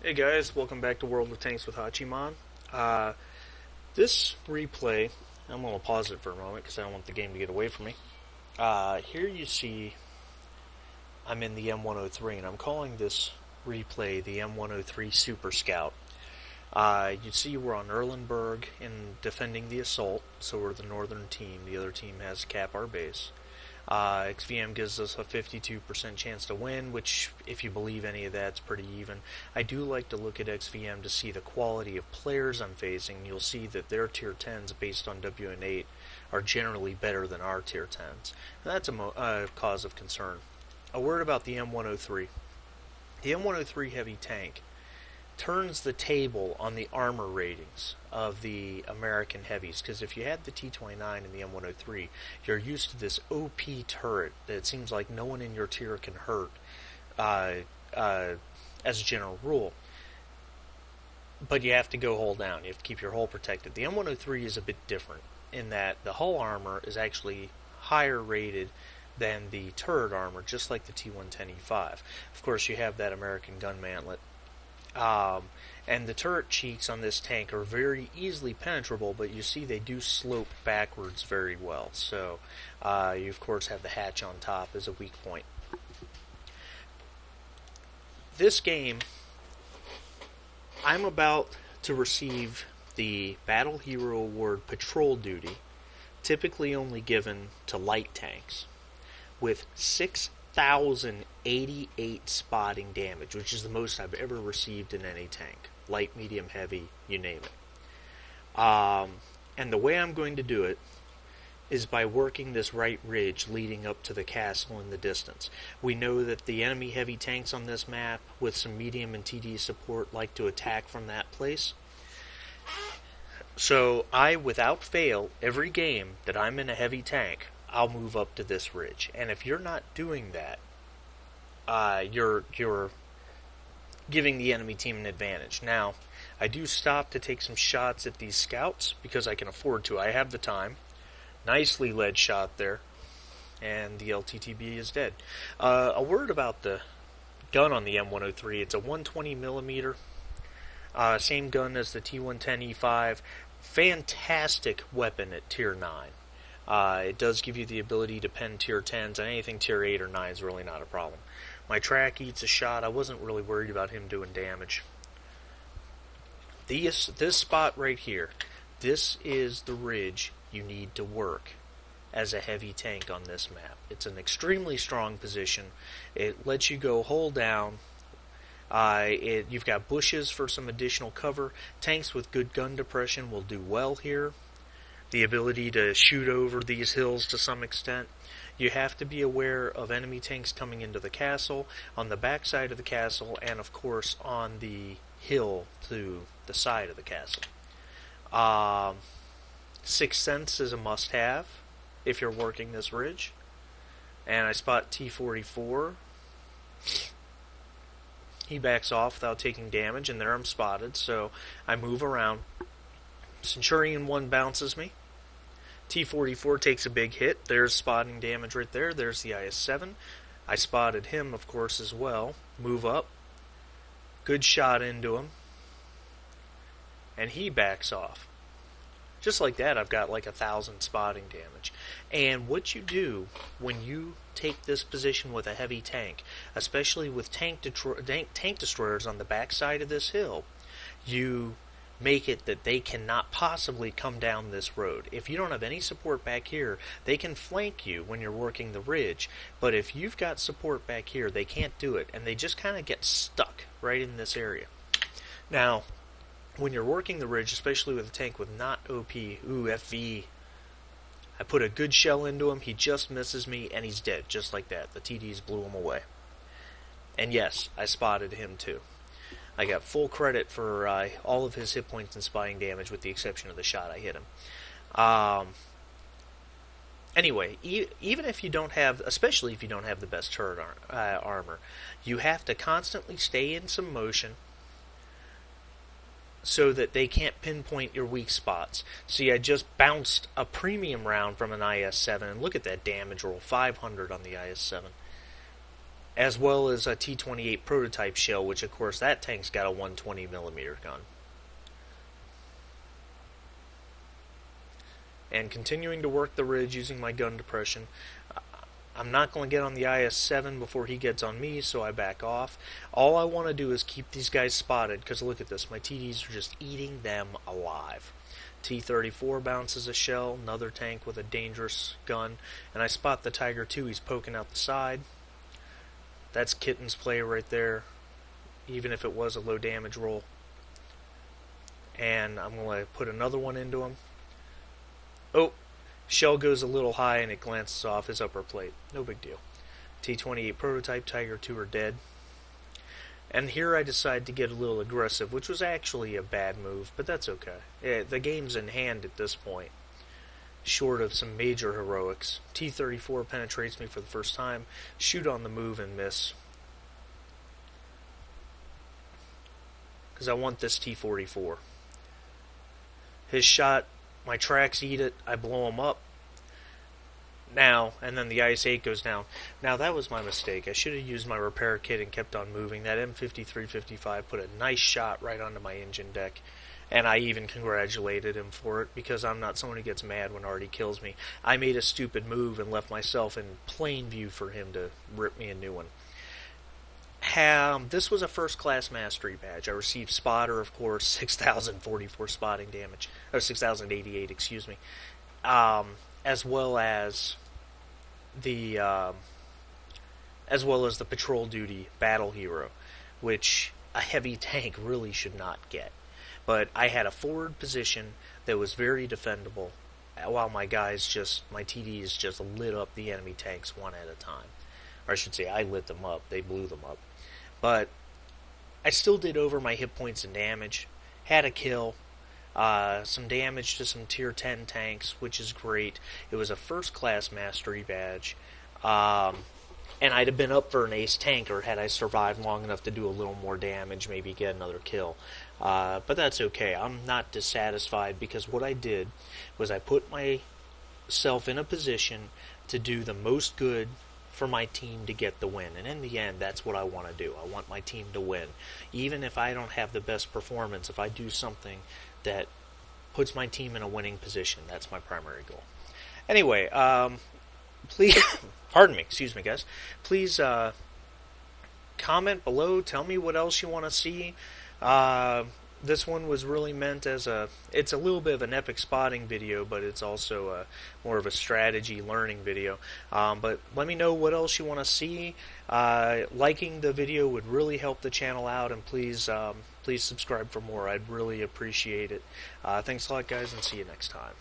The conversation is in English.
Hey guys, welcome back to World of Tanks with Hachiman. Uh, this replay, I'm going to pause it for a moment because I don't want the game to get away from me. Here you see I'm in the M103 and I'm calling this replay the M103 Super Scout. You see we're on Erlenberg and defending the assault, so we're the northern team. The other team has to cap our base. XVM gives us a 52% chance to win, which, if you believe any of that, it's pretty even. I do like to look at XVM to see the quality of players I'm facing. You'll see that their tier 10s based on WN8 are generally better than our tier 10s. And that's a cause of concern. A word about the M103. The M103 Heavy Tank turns the table on the armor ratings of the American heavies, because if you had the T-29 and the M103, you're used to this OP turret that it seems like no one in your tier can hurt as a general rule. But you have to go hull down. You have to keep your hull protected. The M103 is a bit different in that the hull armor is actually higher rated than the turret armor, just like the T-110E5. Of course, you have that American gun mantlet. And the turret cheeks on this tank are very easily penetrable, but you see they do slope backwards very well. So you of course have the hatch on top as a weak point. This game, I'm about to receive the Battle Hero Award Patrol Duty, typically only given to light tanks, with 6,088 spotting damage, which is the most I've ever received in any tank. Light, medium, heavy, you name it. And the way I'm going to do it is by working this right ridge leading up to the castle in the distance. We know that the enemy heavy tanks on this map, with some medium and TD support, like to attack from that place. So I, without fail, every game that I'm in a heavy tank, I'll move up to this ridge. And if you're not doing that, you're giving the enemy team an advantage. Now, I do stop to take some shots at these scouts because I can afford to. I have the time. Nicely led shot there, and the LTTB is dead. A word about the gun on the M103. It's a 120 millimeter, same gun as the T110E5. Fantastic weapon at tier 9. It does give you the ability to pen tier 10s, and anything tier 8 or 9 is really not a problem. My track eats a shot. I wasn't really worried about him doing damage. This spot right here, this is the ridge you need to work as a heavy tank on this map. It's an extremely strong position. It lets you go hull down. You've got bushes for some additional cover. Tanks with good gun depression will do well here. The ability to shoot over these hills to some extent. You have to be aware of enemy tanks coming into the castle, on the back side of the castle, and of course on the hill to the side of the castle. Sixth Sense is a must-have if you're working this ridge. And I spot T-44. He backs off without taking damage, and there I'm spotted, so I move around. Centurion 1 bounces me. T-44 takes a big hit. There's spotting damage right there. There's the IS-7. I spotted him, of course, as well. Move up. Good shot into him. And he backs off. Just like that, I've got like 1,000 spotting damage. And what you do when you take this position with a heavy tank, especially with tank destroyers on the backside of this hill, you make it that they cannot possibly come down this road. If you don't have any support back here, they can flank you when you're working the ridge. But if you've got support back here, they can't do it, and they just kind of get stuck right in this area. Now, when you're working the ridge, especially with a tank with not OP, FV, I put a good shell into him, he just misses me, and he's dead, just like that. The TDs blew him away. And yes, I spotted him too. I got full credit for all of his hit points and spotting damage, with the exception of the shot I hit him. Anyway, even if you don't have, especially if you don't have the best turret armor, you have to constantly stay in some motion so that they can't pinpoint your weak spots. See, I just bounced a premium round from an IS-7, and look at that damage roll, 500 on the IS-7. as well as a T-28 prototype shell, which of course that tank's got a 120mm gun. And continuing to work the ridge using my gun depression. I'm not going to get on the IS-7 before he gets on me, so I back off. All I want to do is keep these guys spotted, because look at this, my TDs are just eating them alive. T-34 bounces a shell, another tank with a dangerous gun, and I spot the Tiger II, he's poking out the side. That's Kitten's play right there, even if it was a low damage roll. And I'm going to put another one into him. Oh! Shell goes a little high and it glances off his upper plate. No big deal. T-28 prototype, Tiger II are dead. And here I decide to get a little aggressive, which was actually a bad move, but that's okay. The game's in hand at this point, short of some major heroics. T-34 penetrates me for the first time, shoot on the move and miss. Because I want this T-44. His shot, my tracks eat it, I blow him up. Now, and then the IS-8 goes down. Now, that was my mistake. I should have used my repair kit and kept on moving. That M5355 put a nice shot right onto my engine deck, and I even congratulated him for it, because I'm not someone who gets mad when Artie kills me. I made a stupid move and left myself in plain view for him to rip me a new one. This was a first-class mastery badge. I received spotter, of course, 6,044 spotting damage, or 6,088, excuse me, as well as the patrol duty battle hero, which a heavy tank really should not get. But I had a forward position that was very defendable, while my TDs just lit up the enemy tanks one at a time. Or I should say, I lit them up. They blew them up. But I still did over my hit points and damage. Had a kill. Some damage to some tier 10 tanks, which is great. It was a first-class mastery badge. And I'd have been up for an ace tanker had I survived long enough to do a little more damage, maybe get another kill. But that's okay. I'm not dissatisfied, because what I did was I put myself in a position to do the most good for my team to get the win. And in the end, that's what I want to do. I want my team to win. Even if I don't have the best performance, if I do something that puts my team in a winning position, that's my primary goal. Anyway, please, pardon me, excuse me guys, please comment below, tell me what else you want to see. This one was really meant as it's a little bit of an epic spotting video, but it's also more of a strategy learning video. But let me know what else you want to see. Liking the video would really help the channel out, and please subscribe for more. I'd really appreciate it. Thanks a lot, guys, and see you next time.